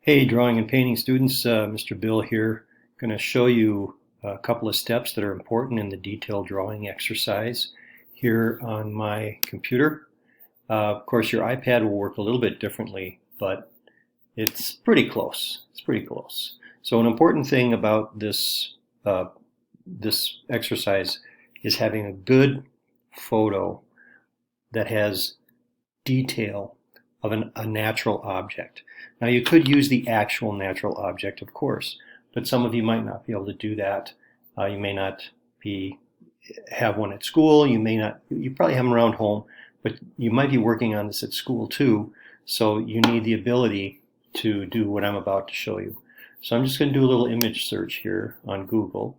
Hey, drawing and painting students, Mr. Bill here. Going to show you a couple of steps that are important in the detailed drawing exercise here on my computer. Of course, your iPad will work a little bit differently, but it's pretty close. It's pretty close. So an important thing about this exercise is having a good photo that has detail of a natural object. Now you could use the actual natural object, of course, but some of you might not be able to do that. You may not have one at school. You probably have them around home, but you might be working on this at school too. So you need the ability to do what I'm about to show you. So I'm just going to do a little image search here on Google,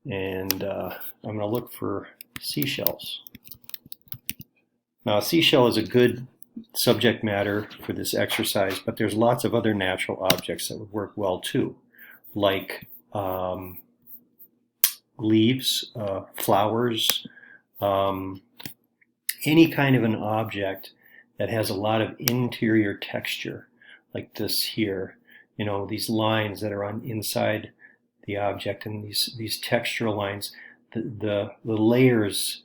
and I'm going to look for seashells. Now, a seashell is a good subject matter for this exercise, but there's lots of other natural objects that would work well too, like leaves, flowers, any kind of an object that has a lot of interior texture, like this here. You know, these lines that are on inside the object, and these textural lines, the layers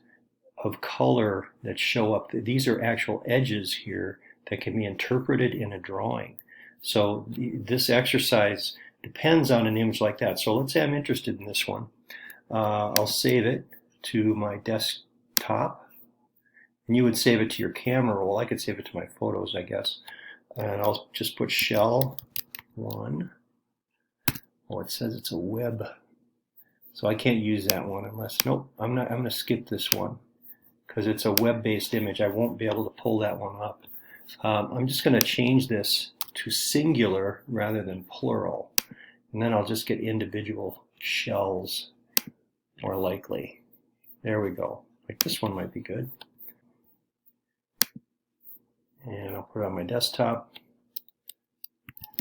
of color that show up. These are actual edges here that can be interpreted in a drawing. So this exercise depends on an image like that. So let's say I'm interested in this one. I'll save it to my desktop, and you would save it to your camera roll. I could save it to my photos, I guess. And I'll just put shell 1. Oh, it says it's a web. So I can't use that one unless, nope, I'm going to skip this one, because it's a web-based image. I won't be able to pull that one up. I'm just going to change this to singular rather than plural, and then I'll just get individual shells more likely. There we go. Like this one might be good. And I'll put it on my desktop.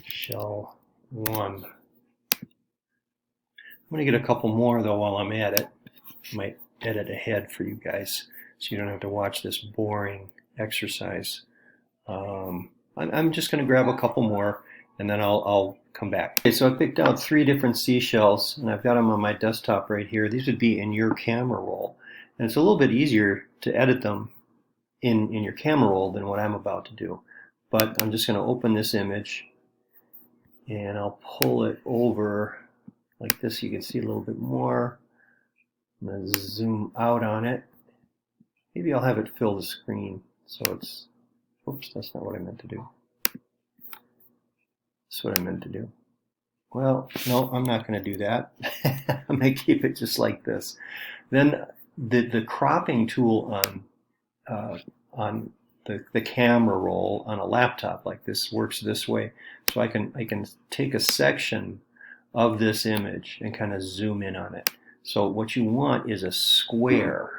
Shell 1. I'm going to get a couple more though while I'm at it. I might edit ahead for you guys, so you don't have to watch this boring exercise. I'm just going to grab a couple more, and then I'll come back. Okay, so I picked out 3 different seashells, and I've got them on my desktop right here. These would be in your camera roll, and it's a little bit easier to edit them in your camera roll than what I'm about to do. But I'm just going to open this image, and I'll pull it over like this. You can see a little bit more. I'm going to zoom out on it. Maybe I'll have it fill the screen so it's, oops, that's not what I meant to do. That's what I meant to do. Well, no, I'm not going to do that. I'm going to keep it just like this. Then the cropping tool on the camera roll on a laptop like this works this way. So I can take a section of this image and kind of zoom in on it. So what you want is a square.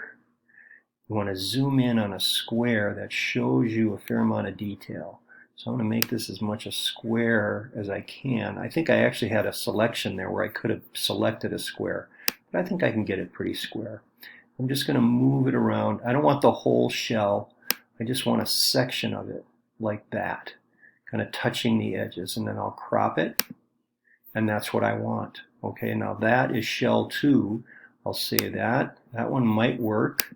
You want to zoom in on a square that shows you a fair amount of detail. So I'm going to make this as much a square as I can. I think I actually had a selection there where I could have selected a square, but I think I can get it pretty square. I'm just going to move it around. I don't want the whole shell. I just want a section of it like that, kind of touching the edges, and then I'll crop it, and that's what I want. Okay, now that is shell 2. I'll say that. That one might work.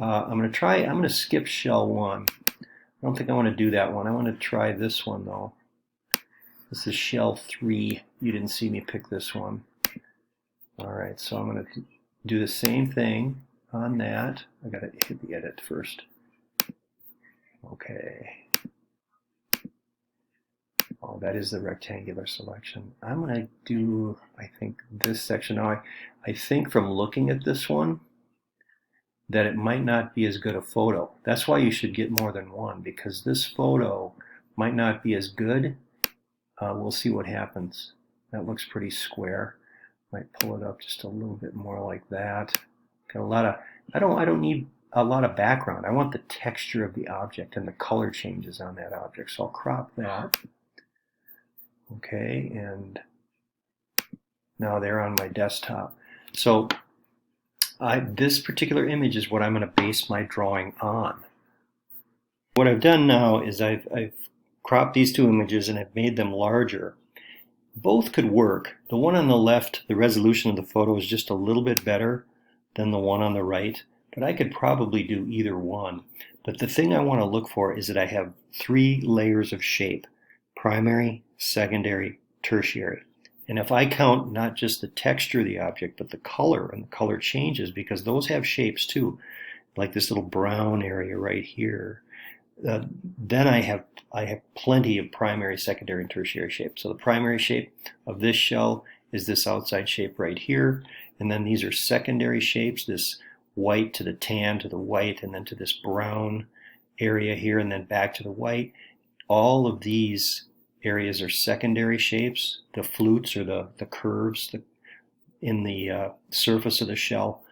I'm going to skip shell 1. I don't think I want to do that one. I want to try this one though. This is shell 3. You didn't see me pick this one. Alright, so I'm going to do the same thing on that. I got to hit the edit first. Okay. Oh, that is the rectangular selection. I'm going to do, I think, this section. Now, I think from looking at this one that it might not be as good a photo. That's why you should get more than one, because this photo might not be as good. We'll see what happens. That looks pretty square. Might pull it up just a little bit more like that. Got a lot of, I don't need a lot of background. I want the texture of the object and the color changes on that object. So I'll crop that. Okay, and now they're on my desktop. So this particular image is what I'm going to base my drawing on. What I've done now is I've cropped these two images and have made them larger. Both could work. The one on the left, the resolution of the photo is just a little bit better than the one on the right, but I could probably do either one. But the thing I want to look for is that I have 3 layers of shape: primary, secondary, tertiary. And if I count not just the texture of the object, but the color, and the color changes because those have shapes too, like this little brown area right here, then I have plenty of primary, secondary, and tertiary shapes. So the primary shape of this shell is this outside shape right here, and then these are secondary shapes, this white to the tan to the white, and then to this brown area here, and then back to the white. All of these areas are secondary shapes, the flutes or the curves in the surface of the shell.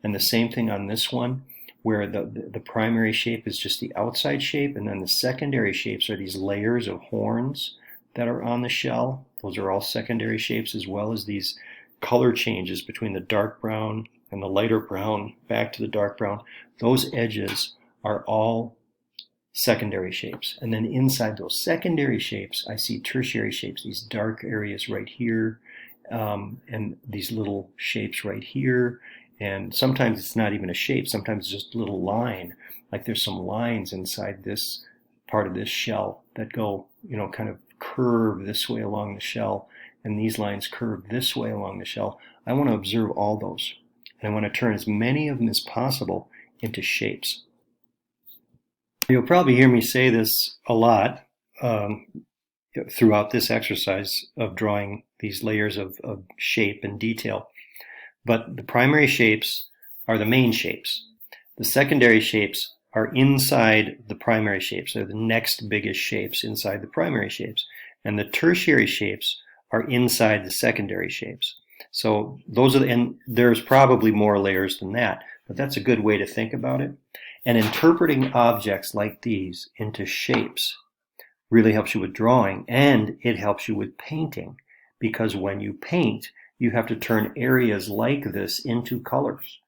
And the same thing on this one, where the primary shape is just the outside shape, and then the secondary shapes are these layers of horns that are on the shell. Those are all secondary shapes, as well as these color changes between the dark brown and the lighter brown back to the dark brown. Those edges are all secondary shapes. And then inside those secondary shapes, I see tertiary shapes, these dark areas right here, and these little shapes right here. And sometimes it's not even a shape, sometimes it's just a little line. Like there's some lines inside this part of this shell that go, kind of curve this way along the shell, and these lines curve this way along the shell. I want to observe all those, and I want to turn as many of them as possible into shapes. You'll probably hear me say this a lot throughout this exercise of drawing these layers of shape and detail. But the primary shapes are the main shapes. The secondary shapes are inside the primary shapes. They're the next biggest shapes inside the primary shapes. And the tertiary shapes are inside the secondary shapes. So those are and there's probably more layers than that, but that's a good way to think about it. And interpreting objects like these into shapes really helps you with drawing, and it helps you with painting, because when you paint, you have to turn areas like this into colors.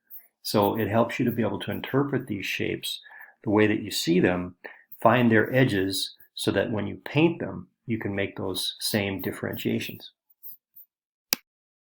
So it helps you to be able to interpret these shapes the way that you see them, find their edges, so that when you paint them, you can make those same differentiations.